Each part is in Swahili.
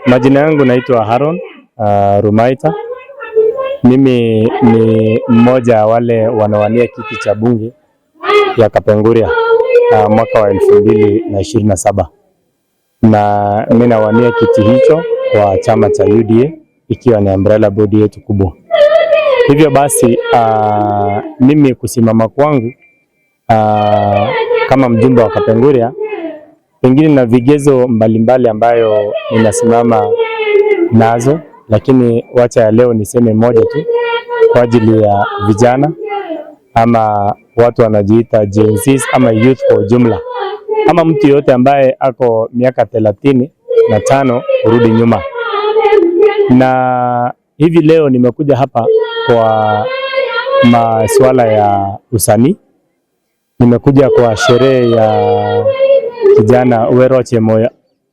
Majina yangu naitwa Haron Rumaita. Mimi ni mmoja wale wanawania kiti cha bunge ya Kapenguria mwaka wa 2027. Na mimi nawania kiti hicho kwa chama cha UDA ikiwa ni umbrella body yetu kubwa. Hivyo basi mimi kusimama kwangu kama mjumbe wa Kapenguria pengine na vigezo mbalimbali ambayo ninasimama nazo, lakini wacha ya leo niseme moja tu kwa ajili ya vijana ama watu wanajiita Gen Z ama youth kwa ujumla, ama mtu yote ambaye ako miaka 35 kurudi nyuma. Na hivi leo nimekuja hapa kwa masuala ya usanii. Nimekuja kwa sherehe ya kijana Wero Chemoya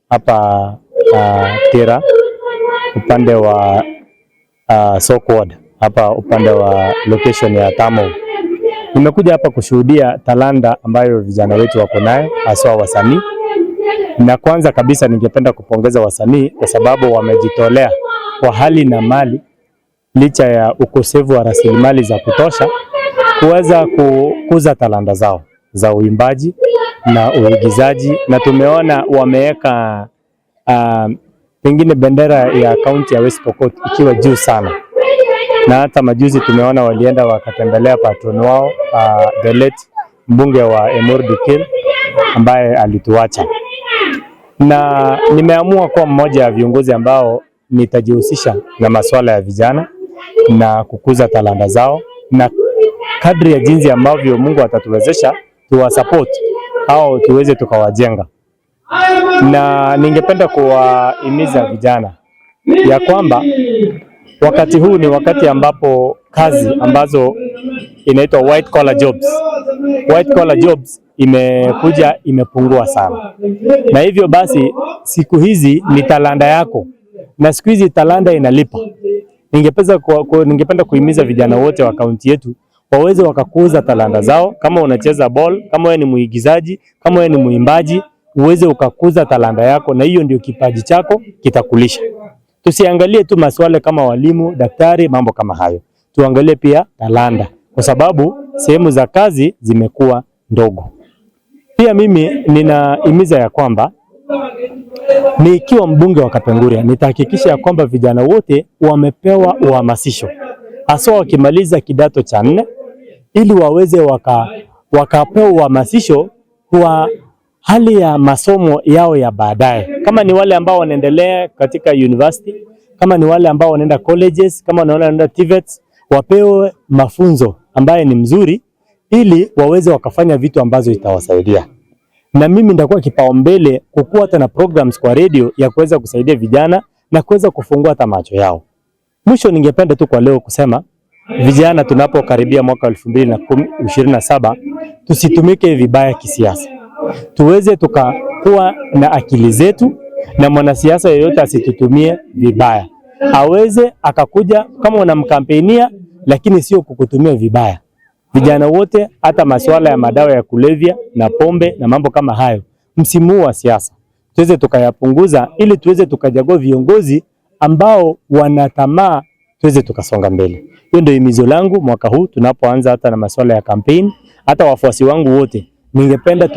hapa Tera upande wa Sokwood hapa upande wa location ya Tamo. Nimekuja hapa kushuhudia talanta ambayo vijana wetu wako nayo hasa wasanii. Na kwanza kabisa ningependa kupongeza wasanii kwa sababu wamejitolea kwa hali na mali licha ya ukosefu wa rasilimali za kutosha kuweza kukuza talanta zao za uimbaji na uigizaji, na tumeona wameweka pengine bendera ya kaunti ya West Pokot ikiwa juu sana. Na hata majuzi tumeona walienda wakatembelea patron wao the late mbunge wa Emuru Dikir ambaye alituacha. Na nimeamua kuwa mmoja wa viongozi ambao nitajihusisha na masuala ya vijana na kukuza talanta zao, na kadri ya jinsi ambavyo Mungu atatuwezesha tuwasupport au tuweze tukawajenga. Na ningependa kuwahimiza vijana ya kwamba wakati huu ni wakati ambapo kazi ambazo inaitwa white collar jobs imekuja imepungua sana. Na hivyo basi siku hizi ni talanta yako, na siku hizi talanta inalipa. Ningependa kuhimiza vijana wote wa kaunti yetu waweze wakakuza talanta zao. Kama unacheza ball, kama wewe ni muigizaji, kama wewe ni muimbaji, uweze ukakuza talanta yako, na hiyo ndio kipaji chako kitakulisha. Tusiangalie tu masuala kama walimu, daktari, mambo kama hayo. Tuangalie pia talanta, kwa sababu sehemu za kazi zimekuwa ndogo. Pia mimi ninahimiza ya kwamba nikiwa mbunge wa Kapenguria nitahakikisha ya kwamba vijana wote wamepewa uhamasisho hasa wakimaliza kidato cha 4 ili waweze wakapewa uhamasisho kwa hali ya masomo yao ya baadaye. Kama ni wale ambao wanaendelea katika university, kama ni wale ambao wanaenda colleges, kama ni wale wanaenda TVETs, wapewe mafunzo ambaye ni mzuri ili waweze wakafanya vitu ambazo itawasaidia. Na mimi nitakuwa kipaumbele kukuwa hata na programs kwa radio ya kuweza kusaidia vijana na kuweza kufungua hata macho yao. Mwisho ningependa tu kwa leo kusema vijana, tunapokaribia mwaka 2027 tusitumike vibaya kisiasa. Tuweze tukakuwa na akili zetu, na mwanasiasa yeyote asitutumie vibaya. Aweze akakuja kama unamkampenia, lakini sio kukutumia vibaya. Vijana wote, hata masuala ya madawa ya kulevya na pombe na mambo kama hayo, msimu wa siasa tuweze tukayapunguza ili tuweze tukachagua viongozi ambao wanatamaa, tuweze tukasonga mbele. Hiyo ndio himizo langu mwaka huu tunapoanza hata na masuala ya campaign. Hata wafuasi wangu wote ningependa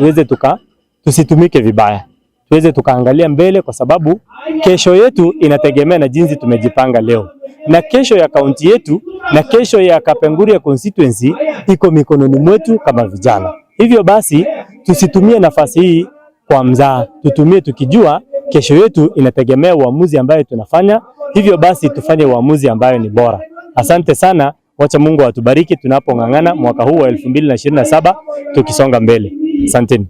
tusitumike vibaya. Tuweze tukaangalia mbele, kwa sababu kesho yetu inategemea na jinsi tumejipanga leo. Na kesho ya kaunti yetu na kesho ya Kapenguria constituency iko mikononi mwetu kama vijana. Hivyo basi tusitumie nafasi hii kwa mzaha, tutumie tukijua kesho yetu inategemea uamuzi ambayo tunafanya. Hivyo basi tufanye uamuzi ambayo ni bora. Asante sana, wacha Mungu atubariki tunapong'ang'ana mwaka huu wa 2027 tukisonga mbele. Asanteni.